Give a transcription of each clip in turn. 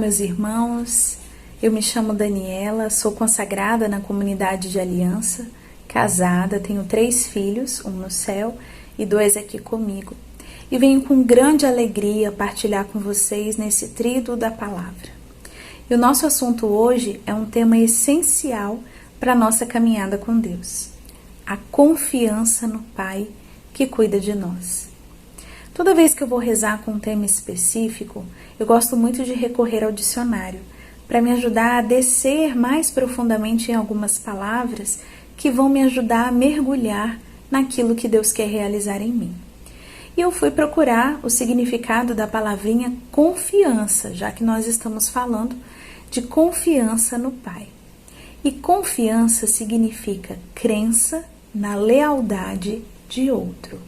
meus irmãos, eu me chamo Daniela, sou consagrada na comunidade de aliança, casada, tenho 3 filhos, um no céu e 2 aqui comigo, e venho com grande alegria partilhar com vocês nesse tríduo da palavra. E o nosso assunto hoje é um tema essencial para a nossa caminhada com Deus: a confiança no Pai que cuida de nós. Toda vez que eu vou rezar com um tema específico, eu gosto muito de recorrer ao dicionário, para me ajudar a descer mais profundamente em algumas palavras que vão me ajudar a mergulhar naquilo que Deus quer realizar em mim. E eu fui procurar o significado da palavrinha confiança, já que nós estamos falando de confiança no Pai. E confiança significa crença na lealdade de outro.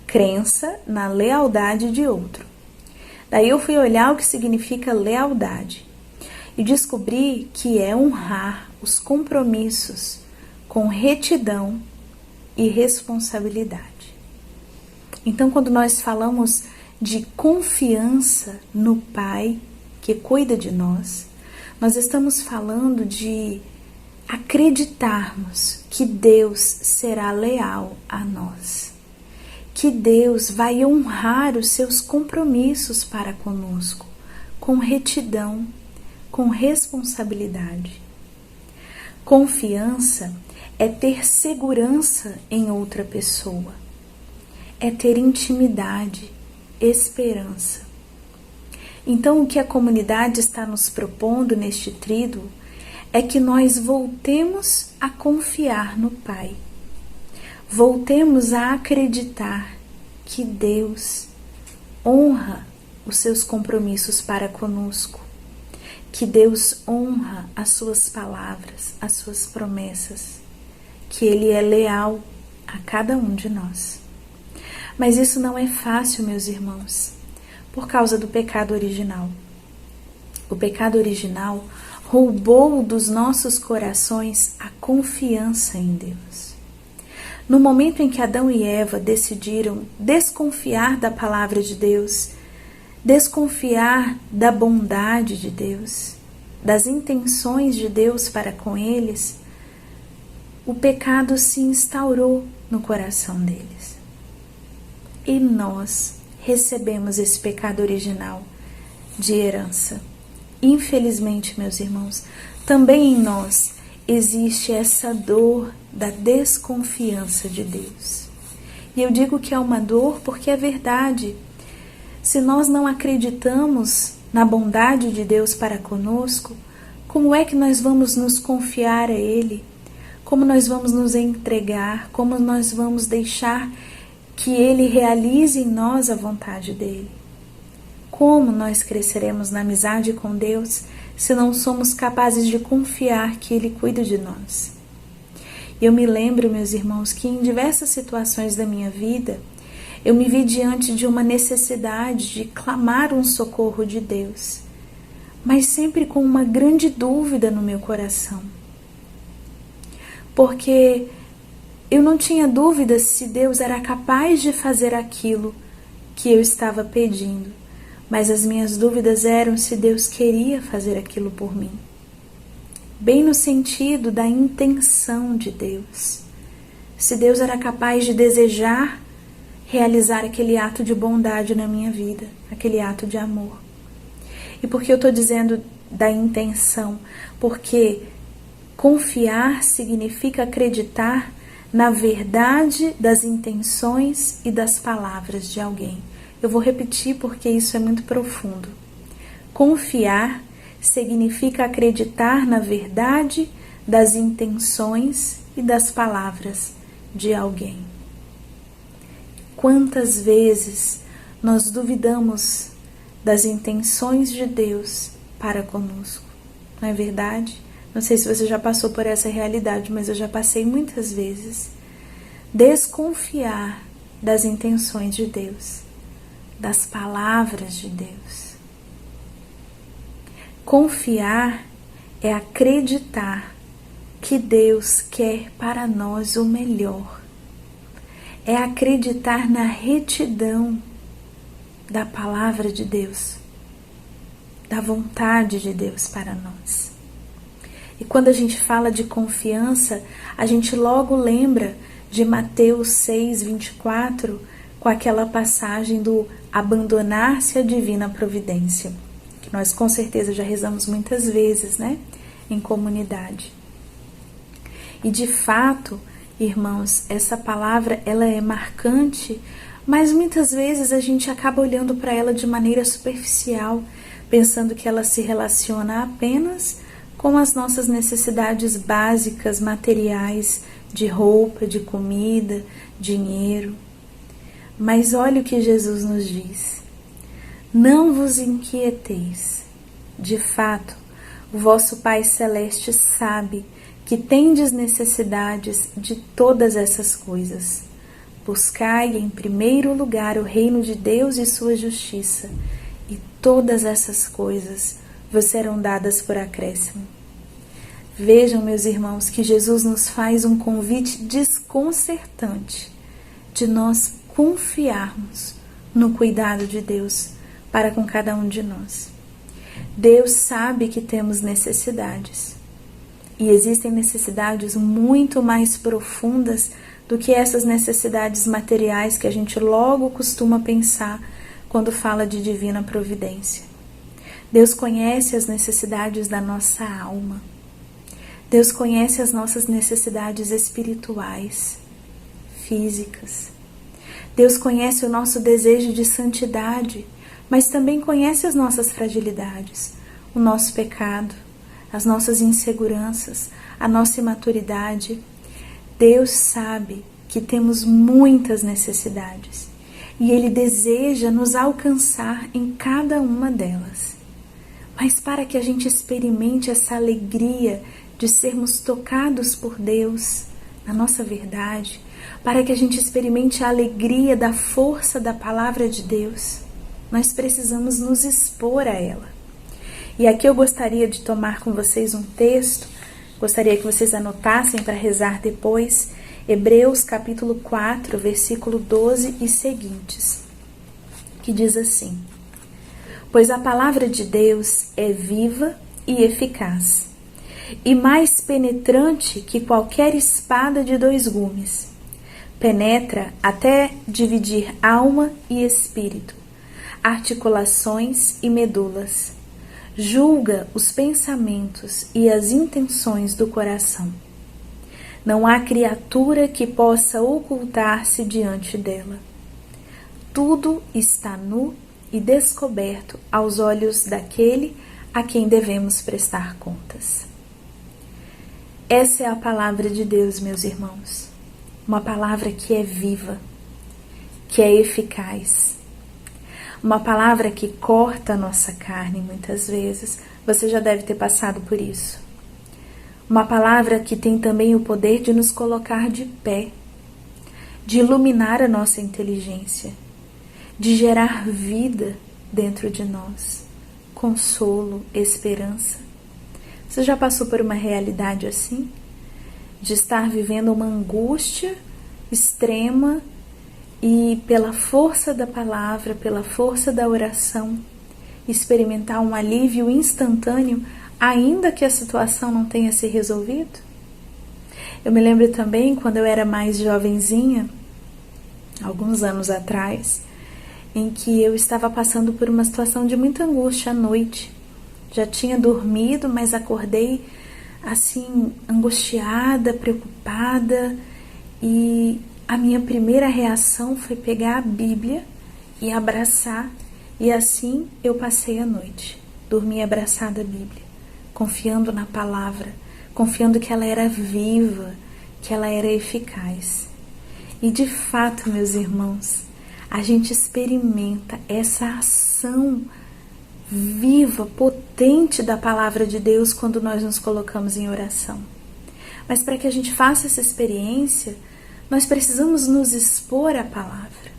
Crença na lealdade de outro. Daí eu fui olhar o que significa lealdade e descobri que é honrar os compromissos com retidão e responsabilidade. Então, quando nós falamos de confiança no Pai que cuida de nós, nós estamos falando de acreditarmos que Deus será leal a nós, que Deus vai honrar os seus compromissos para conosco, com retidão, com responsabilidade. Confiança é ter segurança em outra pessoa, é ter intimidade, esperança. Então, o que a comunidade está nos propondo neste tríduo é que nós voltemos a confiar no Pai. Voltemos a acreditar que Deus honra os seus compromissos para conosco, que Deus honra as suas palavras, as suas promessas, que Ele é leal a cada um de nós. Mas isso não é fácil, meus irmãos, por causa do pecado original. O pecado original roubou dos nossos corações a confiança em Deus. No momento em que Adão e Eva decidiram desconfiar da palavra de Deus, desconfiar da bondade de Deus, das intenções de Deus para com eles, o pecado se instaurou no coração deles. E nós recebemos esse pecado original de herança. Infelizmente, meus irmãos, também em nós existe essa dor da desconfiança de Deus. E eu digo que é uma dor porque é verdade. Se nós não acreditamos na bondade de Deus para conosco, como é que nós vamos nos confiar a Ele? Como nós vamos nos entregar? Como nós vamos deixar que Ele realize em nós a vontade dEle? Como nós cresceremos na amizade com Deus se não somos capazes de confiar que Ele cuida de nós? Eu me lembro, meus irmãos, que em diversas situações da minha vida, eu me vi diante de uma necessidade de clamar um socorro de Deus, mas sempre com uma grande dúvida no meu coração. Porque eu não tinha dúvida se Deus era capaz de fazer aquilo que eu estava pedindo, mas as minhas dúvidas eram se Deus queria fazer aquilo por mim. Bem no sentido da intenção de Deus. Se Deus era capaz de desejar realizar aquele ato de bondade na minha vida, aquele ato de amor. E por que eu estou dizendo da intenção? Porque confiar significa acreditar na verdade das intenções e das palavras de alguém. Eu vou repetir porque isso é muito profundo. Confiar significa acreditar na verdade das intenções e das palavras de alguém. Quantas vezes nós duvidamos das intenções de Deus para conosco, não é verdade? Não sei se você já passou por essa realidade, mas eu já passei muitas vezes. Desconfiar das intenções de Deus, das palavras de Deus. Confiar é acreditar que Deus quer para nós o melhor. É acreditar na retidão da palavra de Deus, da vontade de Deus para nós. E quando a gente fala de confiança, a gente logo lembra de Mateus 6:24, com aquela passagem do abandonar-se à divina providência, que nós com certeza já rezamos muitas vezes, né, em comunidade. E de fato, irmãos, essa palavra ela é marcante, mas muitas vezes a gente acaba olhando para ela de maneira superficial, pensando que ela se relaciona apenas com as nossas necessidades básicas, materiais, de roupa, de comida, dinheiro. Mas olha o que Jesus nos diz: não vos inquieteis. De fato, o vosso Pai Celeste sabe que tendes necessidades de todas essas coisas. Buscai em primeiro lugar o reino de Deus e sua justiça, e todas essas coisas vos serão dadas por acréscimo. Vejam, meus irmãos, que Jesus nos faz um convite desconcertante de nós confiarmos no cuidado de Deus para com cada um de nós. Deus sabe que temos necessidades, e existem necessidades muito mais profundas do que essas necessidades materiais que a gente logo costuma pensar quando fala de divina providência. Deus conhece as necessidades da nossa alma. Deus conhece as nossas necessidades espirituais, físicas. Deus conhece o nosso desejo de santidade, mas também conhece as nossas fragilidades, o nosso pecado, as nossas inseguranças, a nossa imaturidade. Deus sabe que temos muitas necessidades e Ele deseja nos alcançar em cada uma delas. Mas para que a gente experimente essa alegria de sermos tocados por Deus na nossa verdade, para que a gente experimente a alegria da força da palavra de Deus, nós precisamos nos expor a ela. E aqui eu gostaria de tomar com vocês um texto, gostaria que vocês anotassem para rezar depois, Hebreus capítulo 4, versículo 12 e seguintes, que diz assim: pois a palavra de Deus é viva e eficaz, e mais penetrante que qualquer espada de 2 gumes. Penetra até dividir alma e espírito, articulações e medulas. Julga os pensamentos e as intenções do coração. Não há criatura que possa ocultar-se diante dela. Tudo está nu e descoberto aos olhos daquele a quem devemos prestar contas. Essa é a palavra de Deus, meus irmãos. Uma palavra que é viva, que é eficaz. Uma palavra que corta a nossa carne muitas vezes. Você já deve ter passado por isso. Uma palavra que tem também o poder de nos colocar de pé, de iluminar a nossa inteligência, de gerar vida dentro de nós, consolo, esperança. Você já passou por uma realidade assim? De estar vivendo uma angústia extrema e pela força da palavra, pela força da oração, experimentar um alívio instantâneo, ainda que a situação não tenha se resolvido? Eu me lembro também quando eu era mais jovenzinha, alguns anos atrás, em que eu estava passando por uma situação de muita angústia à noite. Já tinha dormido, mas acordei assim, angustiada, preocupada, e a minha primeira reação foi pegar a Bíblia e abraçar, e assim eu passei a noite. Dormi abraçada à Bíblia, confiando na palavra, confiando que ela era viva, que ela era eficaz. E de fato, meus irmãos, a gente experimenta essa ação viva, potente da palavra de Deus quando nós nos colocamos em oração. Mas para que a gente faça essa experiência, nós precisamos nos expor à palavra.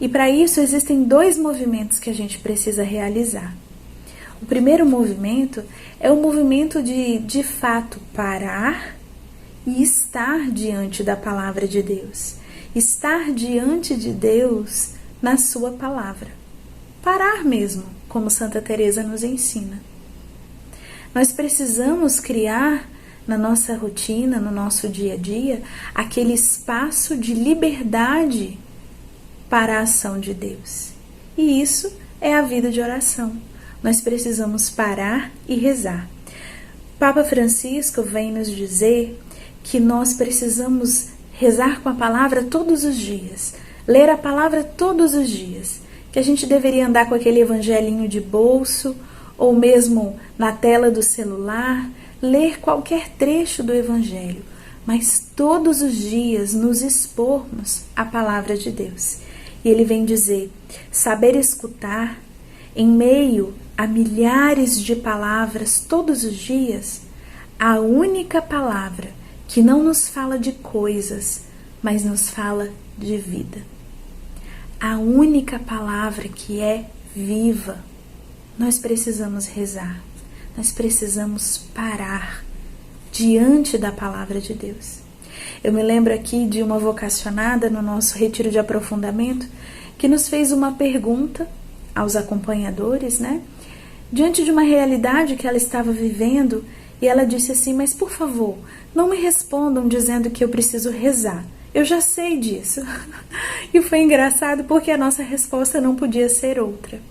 E para isso existem 2 movimentos que a gente precisa realizar. O primeiro movimento é o movimento de fato, parar e estar diante da palavra de Deus. Estar diante de Deus na sua palavra. Parar mesmo, como Santa Teresa nos ensina. Nós precisamos criar na nossa rotina, no nosso dia a dia, aquele espaço de liberdade para a ação de Deus. E isso é a vida de oração. Nós precisamos parar e rezar. Papa Francisco vem nos dizer que nós precisamos rezar com a palavra todos os dias, ler a palavra todos os dias, que a gente deveria andar com aquele evangelinho de bolso ou mesmo na tela do celular, ler qualquer trecho do evangelho, mas todos os dias nos expormos à palavra de Deus. E ele vem dizer, saber escutar em meio a milhares de palavras todos os dias, a única palavra que não nos fala de coisas, mas nos fala de vida. A única palavra que é viva. Nós precisamos rezar, nós precisamos parar diante da palavra de Deus. Eu me lembro aqui de uma vocacionada no nosso retiro de aprofundamento que nos fez uma pergunta aos acompanhadores, né? Diante de uma realidade que ela estava vivendo, e ela disse assim, mas por favor, não me respondam dizendo que eu preciso rezar. Eu já sei disso. E foi engraçado porque a nossa resposta não podia ser outra.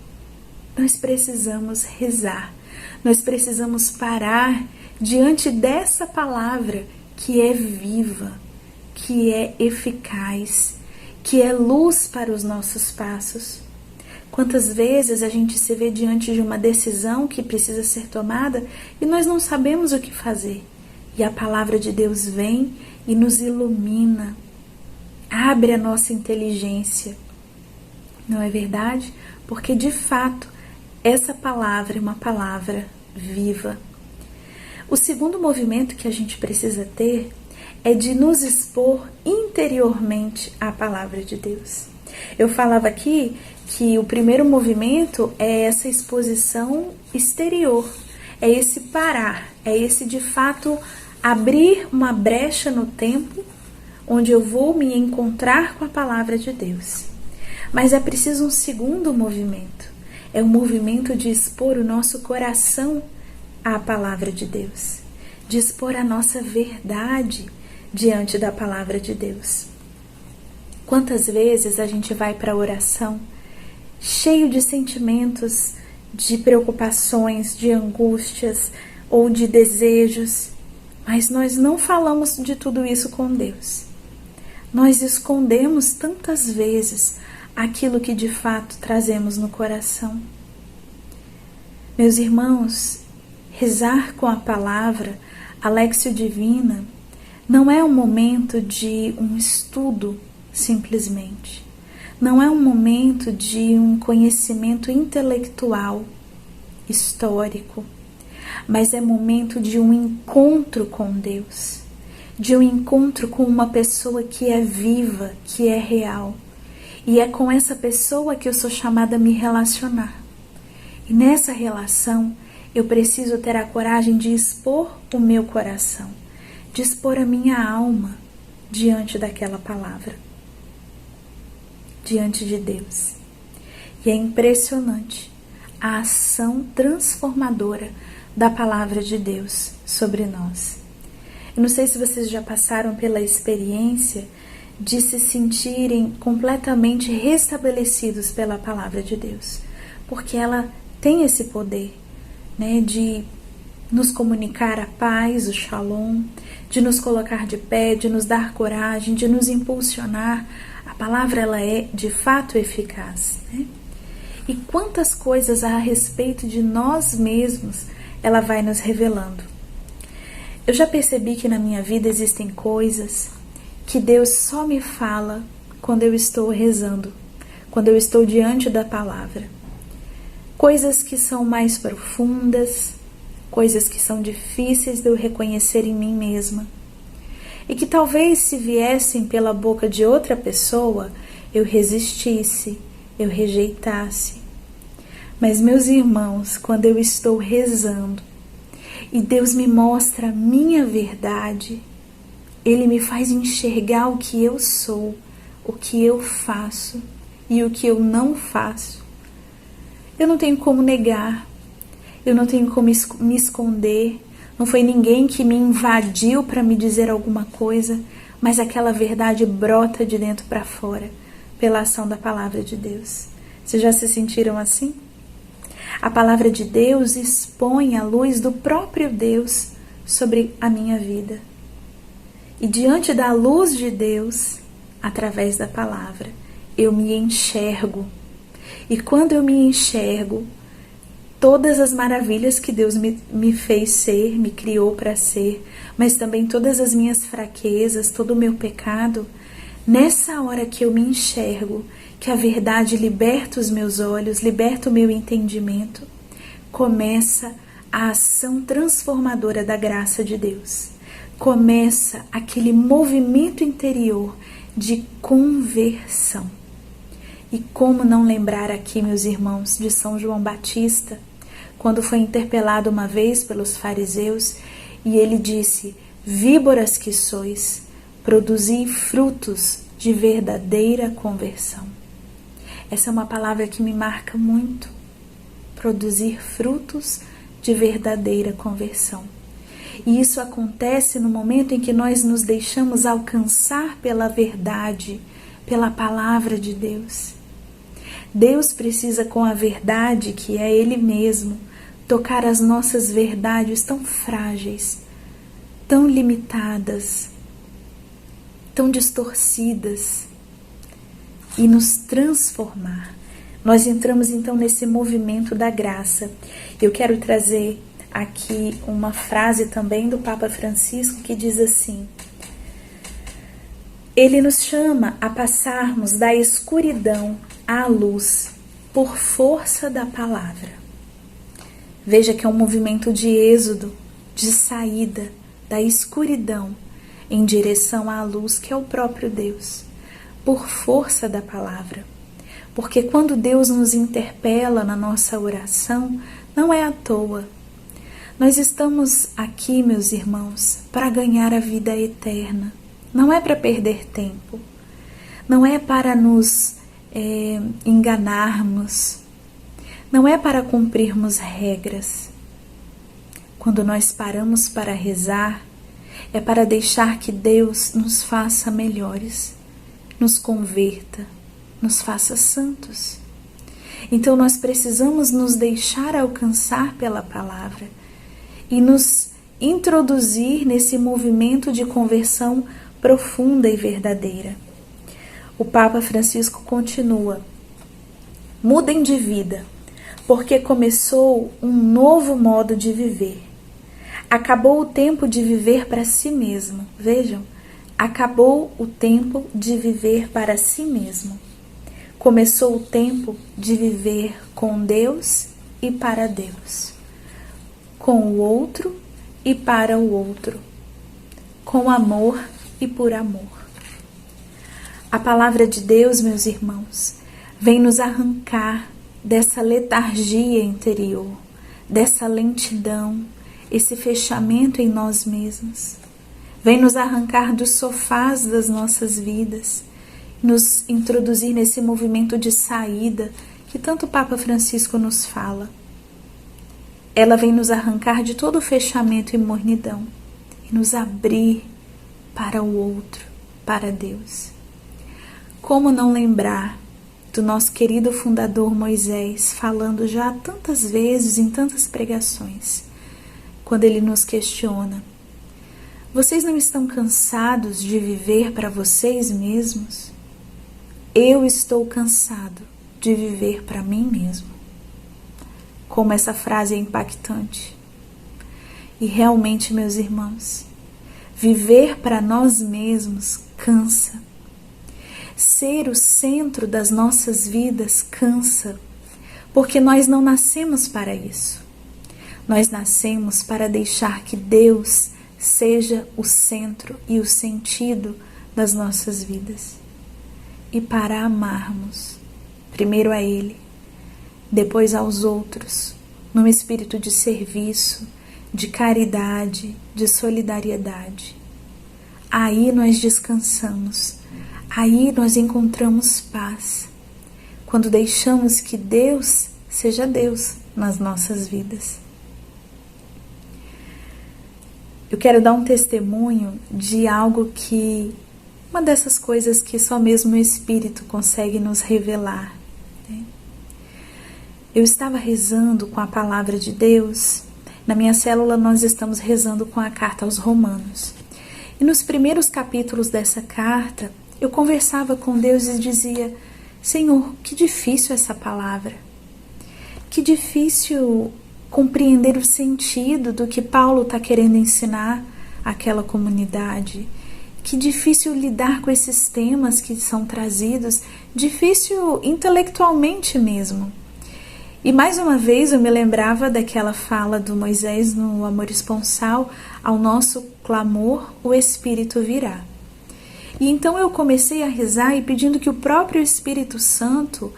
Nós precisamos rezar. Nós precisamos parar diante dessa palavra que é viva, que é eficaz, que é luz para os nossos passos. Quantas vezes a gente se vê diante de uma decisão que precisa ser tomada e nós não sabemos o que fazer. E a palavra de Deus vem e nos ilumina, abre a nossa inteligência. Não é verdade? Porque de fato, essa palavra é uma palavra viva. O segundo movimento que a gente precisa ter é de nos expor interiormente à palavra de Deus. Eu falava aqui que o primeiro movimento é essa exposição exterior, é esse parar, é esse de fato abrir uma brecha no tempo onde eu vou me encontrar com a palavra de Deus. Mas é preciso um segundo movimento, é o movimento de expor o nosso coração à palavra de Deus, de expor a nossa verdade diante da palavra de Deus. Quantas vezes a gente vai para a oração cheio de sentimentos, de preocupações, de angústias ou de desejos, mas nós não falamos de tudo isso com Deus. Nós escondemos tantas vezes aquilo que de fato trazemos no coração. Meus irmãos, rezar com a palavra, a Léxio Divina, não é um momento de um estudo simplesmente. Não é um momento de um conhecimento intelectual, histórico, mas é momento de um encontro com Deus, de um encontro com uma pessoa que é viva, que é real. E é com essa pessoa que eu sou chamada a me relacionar. E nessa relação, eu preciso ter a coragem de expor o meu coração, de expor a minha alma diante daquela palavra, diante de Deus. E é impressionante a ação transformadora da palavra de Deus sobre nós. Eu não sei se vocês já passaram pela experiência de se sentirem completamente restabelecidos pela palavra de Deus, porque ela tem esse poder, né, de nos comunicar a paz, o shalom, de nos colocar de pé, de nos dar coragem, de nos impulsionar. A palavra, ela é de fato eficaz, né? E quantas coisas a respeito de nós mesmos ela vai nos revelando. Eu já percebi que na minha vida existem coisas que Deus só me fala quando eu estou rezando, quando eu estou diante da palavra. Coisas que são mais profundas, coisas que são difíceis de eu reconhecer em mim mesma. E que talvez se viessem pela boca de outra pessoa, eu resistisse, eu rejeitasse. Mas, meus irmãos, quando eu estou rezando e Deus me mostra a minha verdade, Ele me faz enxergar o que eu sou, o que eu faço e o que eu não faço. Eu não tenho como negar, eu não tenho como me esconder, não foi ninguém que me invadiu para me dizer alguma coisa, mas aquela verdade brota de dentro para fora, pela ação da palavra de Deus. Vocês já se sentiram assim? A palavra de Deus expõe a luz do próprio Deus sobre a minha vida. E diante da luz de Deus, através da palavra, eu me enxergo. E quando eu me enxergo, todas as maravilhas que Deus me fez ser, me criou para ser, mas também todas as minhas fraquezas, todo o meu pecado, nessa hora que eu me enxergo, que a verdade liberta os meus olhos, liberta o meu entendimento, começa a ação transformadora da graça de Deus. Começa aquele movimento interior de conversão. E como não lembrar aqui, meus irmãos, de São João Batista, quando foi interpelado uma vez pelos fariseus, e ele disse: víboras que sois, produzi frutos de verdadeira conversão. Essa é uma palavra que me marca muito. Produzir frutos de verdadeira conversão. E isso acontece no momento em que nós nos deixamos alcançar pela verdade, pela palavra de Deus. Deus precisa, com a verdade, que é Ele mesmo, tocar as nossas verdades tão frágeis, tão limitadas, tão distorcidas e nos transformar. Nós entramos então nesse movimento da graça. Eu quero trazer aqui uma frase também do Papa Francisco que diz assim: ele nos chama a passarmos da escuridão à luz por força da palavra. Veja que é um movimento de êxodo, de saída da escuridão em direção à luz, que é o próprio Deus, por força da palavra. Porque quando Deus nos interpela na nossa oração, não é à toa. Nós estamos aqui, meus irmãos, para ganhar a vida eterna. Não é para perder tempo. Não é para nos enganarmos. Não é para cumprirmos regras. Quando nós paramos para rezar, é para deixar que Deus nos faça melhores, nos converta, nos faça santos. Então nós precisamos nos deixar alcançar pela palavra e nos introduzir nesse movimento de conversão profunda e verdadeira. O Papa Francisco continua: mudem de vida, porque começou um novo modo de viver. Acabou o tempo de viver para si mesmo. Vejam, acabou o tempo de viver para si mesmo. Começou o tempo de viver com Deus e para Deus, com o outro e para o outro, com amor e por amor. A palavra de Deus, meus irmãos, vem nos arrancar dessa letargia interior, dessa lentidão, esse fechamento em nós mesmos. Vem nos arrancar dos sofás das nossas vidas, nos introduzir nesse movimento de saída que tanto o Papa Francisco nos fala. Ela vem nos arrancar de todo o fechamento e mornidão e nos abrir para o outro, para Deus. Como não lembrar do nosso querido fundador Moisés, falando já tantas vezes em tantas pregações, quando ele nos questiona: vocês não estão cansados de viver para vocês mesmos? Eu estou cansado de viver para mim mesmo. Como essa frase é impactante. E realmente, meus irmãos, viver para nós mesmos cansa. Ser o centro das nossas vidas cansa, porque nós não nascemos para isso. Nós nascemos para deixar que Deus seja o centro e o sentido das nossas vidas. E para amarmos, primeiro a Ele, depois aos outros, num espírito de serviço, de caridade, de solidariedade. Aí nós descansamos, aí nós encontramos paz, quando deixamos que Deus seja Deus nas nossas vidas. Eu quero dar um testemunho de algo que, uma dessas coisas que só mesmo o Espírito consegue nos revelar, né? Eu estava rezando com a palavra de Deus. Na minha célula nós estamos rezando com a carta aos Romanos. E nos primeiros capítulos dessa carta, eu conversava com Deus e dizia: Senhor, que difícil essa palavra. Que difícil compreender o sentido do que Paulo está querendo ensinar àquela comunidade. Que difícil lidar com esses temas que são trazidos, difícil intelectualmente mesmo. E mais uma vez eu me lembrava daquela fala do Moisés no Amor Esponsal: ao nosso clamor o Espírito virá. E então eu comecei a rezar e pedindo que o próprio Espírito Santo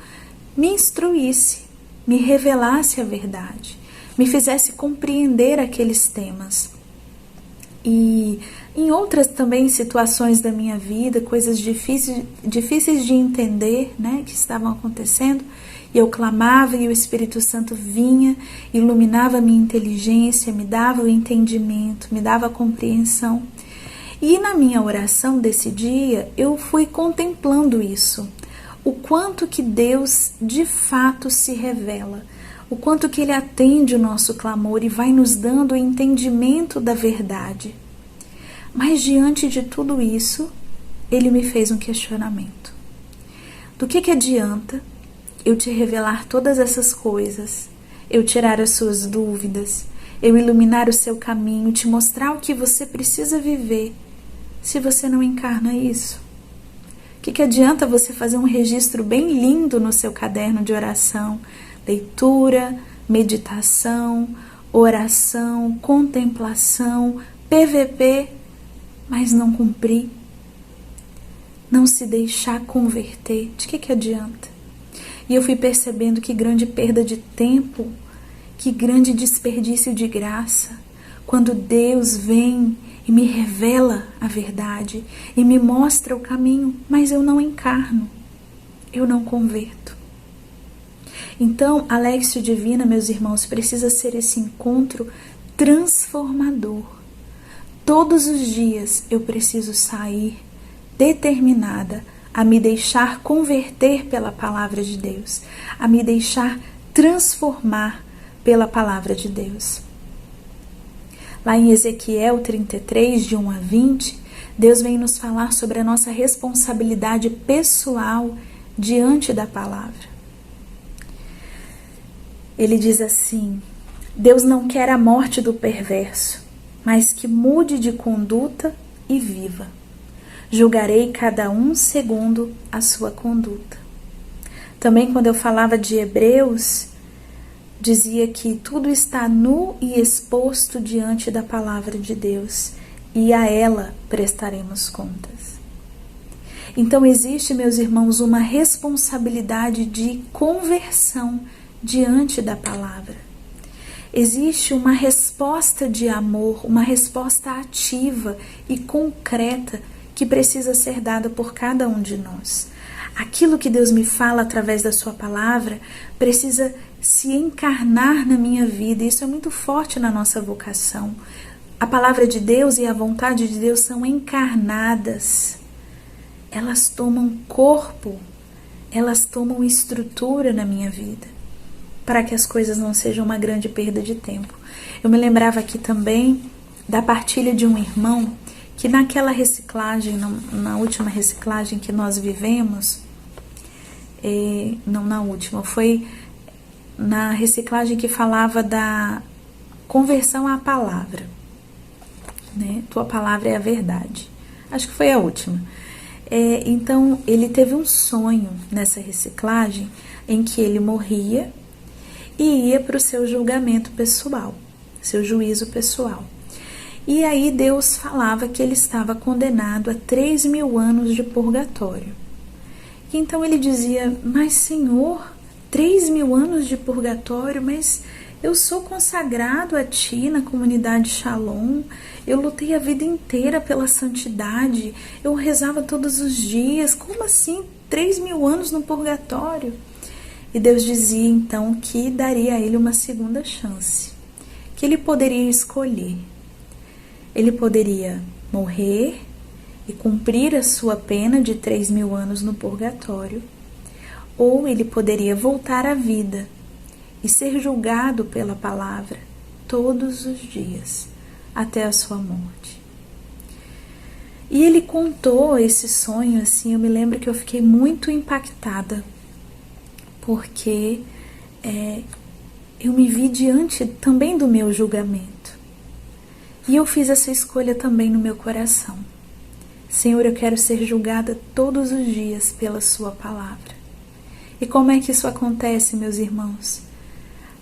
me instruísse, me revelasse a verdade, me fizesse compreender aqueles temas. E em outras também situações da minha vida, coisas difíceis de entender, né, que estavam acontecendo, e eu clamava e o Espírito Santo vinha, iluminava a minha inteligência, me dava o entendimento, me dava a compreensão. E na minha oração desse dia, eu fui contemplando isso, o quanto que Deus de fato se revela, o quanto que Ele atende o nosso clamor e vai nos dando o entendimento da verdade. Mas diante de tudo isso, Ele me fez um questionamento. Do que adianta eu te revelar todas essas coisas, eu tirar as suas dúvidas, eu iluminar o seu caminho, te mostrar o que você precisa viver, se você não encarna isso? O que adianta você fazer um registro bem lindo no seu caderno de oração, leitura, meditação, oração, contemplação, PVP, mas não cumprir, não se deixar converter? De que adianta? E eu fui percebendo que grande perda de tempo, que grande desperdício de graça, quando Deus vem e me revela a verdade e me mostra o caminho, mas eu não encarno, eu não converto. Então, a Léxio Divina, meus irmãos, precisa ser esse encontro transformador. Todos os dias eu preciso sair determinada a me deixar converter pela palavra de Deus, a me deixar transformar pela palavra de Deus. Lá em Ezequiel 33, de 1 a 20, Deus vem nos falar sobre a nossa responsabilidade pessoal diante da palavra. Ele diz assim: Deus não quer a morte do perverso, mas que mude de conduta e viva. Julgarei cada um segundo a sua conduta. Também quando eu falava de Hebreus, dizia que tudo está nu e exposto diante da palavra de Deus, e a ela prestaremos contas. Então existe, meus irmãos, uma responsabilidade de conversão diante da palavra. Existe uma resposta de amor, uma resposta ativa e concreta que precisa ser dada por cada um de nós. Aquilo que Deus me fala através da sua palavra precisa se encarnar na minha vida. Isso é muito forte na nossa vocação. A palavra de Deus e a vontade de Deus são encarnadas. Elas tomam corpo, elas tomam estrutura na minha vida, para que as coisas não sejam uma grande perda de tempo. Eu me lembrava aqui também da partilha de um irmão que naquela reciclagem, na última reciclagem que nós vivemos, não na última, foi na reciclagem que falava da conversão à palavra, né? Tua palavra é a verdade. Acho que foi a última. Então, ele teve um sonho nessa reciclagem em que ele morria e ia para o seu julgamento pessoal, seu juízo pessoal. E aí Deus falava que ele estava condenado a 3.000 anos de purgatório. E então ele dizia: mas Senhor, 3.000 anos de purgatório, mas eu sou consagrado a Ti na comunidade Shalom, eu lutei a vida inteira pela santidade, eu rezava todos os dias, como assim 3.000 anos no purgatório? E Deus dizia então que daria a ele uma segunda chance, que ele poderia escolher. Ele poderia morrer e cumprir a sua pena de 3.000 anos no purgatório, ou ele poderia voltar à vida e ser julgado pela palavra todos os dias, até a sua morte. E ele contou esse sonho assim, eu me lembro que eu fiquei muito impactada, porque eu me vi diante também do meu julgamento. E eu fiz essa escolha também no meu coração. Senhor, eu quero ser julgada todos os dias pela sua palavra. E como é que isso acontece, meus irmãos?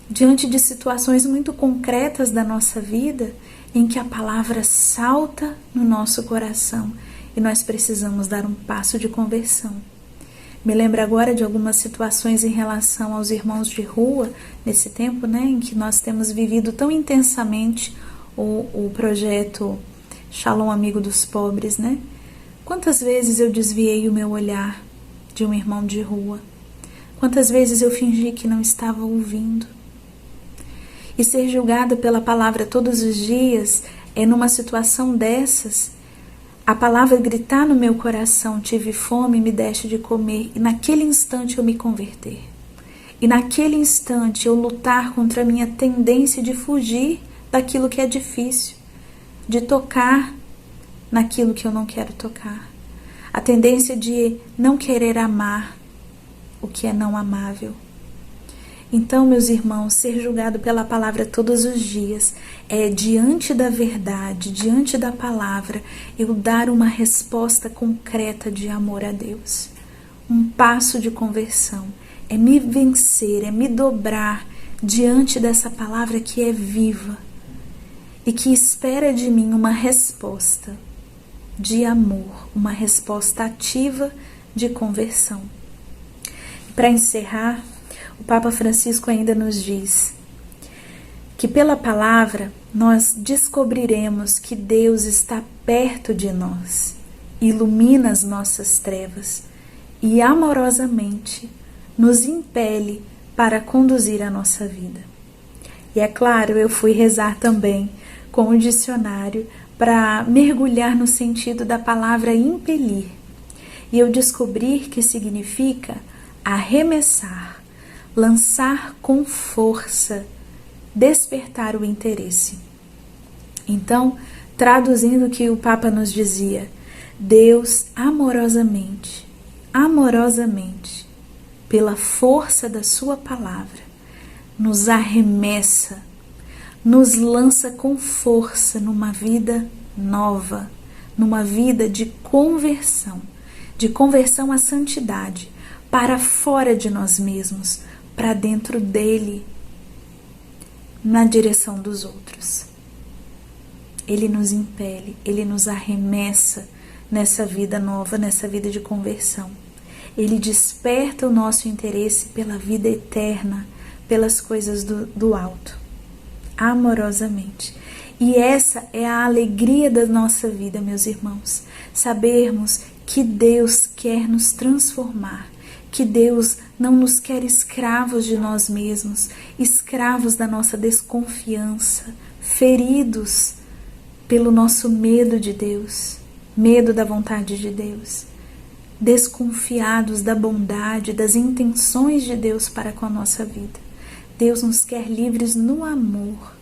Diante de situações muito concretas da nossa vida, em que a palavra salta no nosso coração e nós precisamos dar um passo de conversão. Me lembro agora de algumas situações em relação aos irmãos de rua, nesse tempo, em que nós temos vivido tão intensamente o projeto Shalom Amigo dos Pobres, Quantas vezes eu desviei o meu olhar de um irmão de rua? Quantas vezes eu fingi que não estava ouvindo? E ser julgada pela palavra todos os dias numa situação dessas, a palavra gritar no meu coração, tive fome, me deste de comer, e naquele instante eu me converter. E naquele instante eu lutar contra a minha tendência de fugir daquilo que é difícil, de tocar naquilo que eu não quero tocar. A tendência de não querer amar o que é não amável. Então, meus irmãos, ser julgado pela palavra todos os dias diante da verdade, diante da palavra, eu dar uma resposta concreta de amor a Deus. Um passo de conversão. É me vencer, é me dobrar diante dessa palavra que é viva e que espera de mim uma resposta de amor, uma resposta ativa de conversão. Para encerrar, o Papa Francisco ainda nos diz que pela palavra nós descobriremos que Deus está perto de nós, ilumina as nossas trevas e amorosamente nos impele para conduzir a nossa vida. E é claro, eu fui rezar também com o dicionário para mergulhar no sentido da palavra impelir. E eu descobri que significa arremessar, lançar com força, despertar o interesse. Então, traduzindo o que o Papa nos dizia, Deus amorosamente, pela força da sua palavra, nos arremessa, nos lança com força numa vida nova, numa vida de conversão à santidade, para fora de nós mesmos, para dentro dele, na direção dos outros. Ele nos impele, ele nos arremessa nessa vida nova, nessa vida de conversão. Ele desperta o nosso interesse pela vida eterna, pelas coisas do alto, amorosamente. E essa é a alegria da nossa vida, meus irmãos, sabermos que Deus quer nos transformar, que Deus não nos quer escravos de nós mesmos, escravos da nossa desconfiança, feridos pelo nosso medo de Deus, medo da vontade de Deus, desconfiados da bondade, das intenções de Deus para com a nossa vida. Deus nos quer livres no amor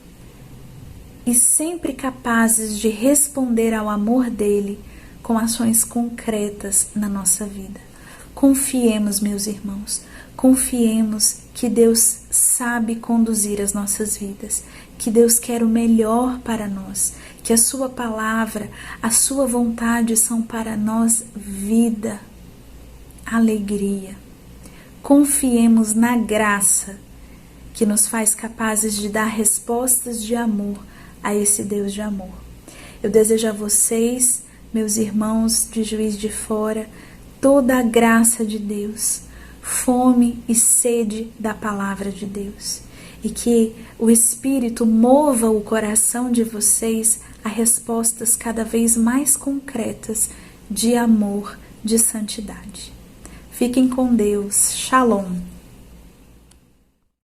e sempre capazes de responder ao amor dele com ações concretas na nossa vida. Confiemos, meus irmãos, confiemos que Deus sabe conduzir as nossas vidas, que Deus quer o melhor para nós, que a sua palavra, a sua vontade são para nós vida, alegria. Confiemos na graça que nos faz capazes de dar respostas de amor a esse Deus de amor. Eu desejo a vocês, meus irmãos de Juiz de Fora, toda a graça de Deus, fome e sede da palavra de Deus, e que o Espírito mova o coração de vocês a respostas cada vez mais concretas de amor, de santidade. Fiquem com Deus. Shalom.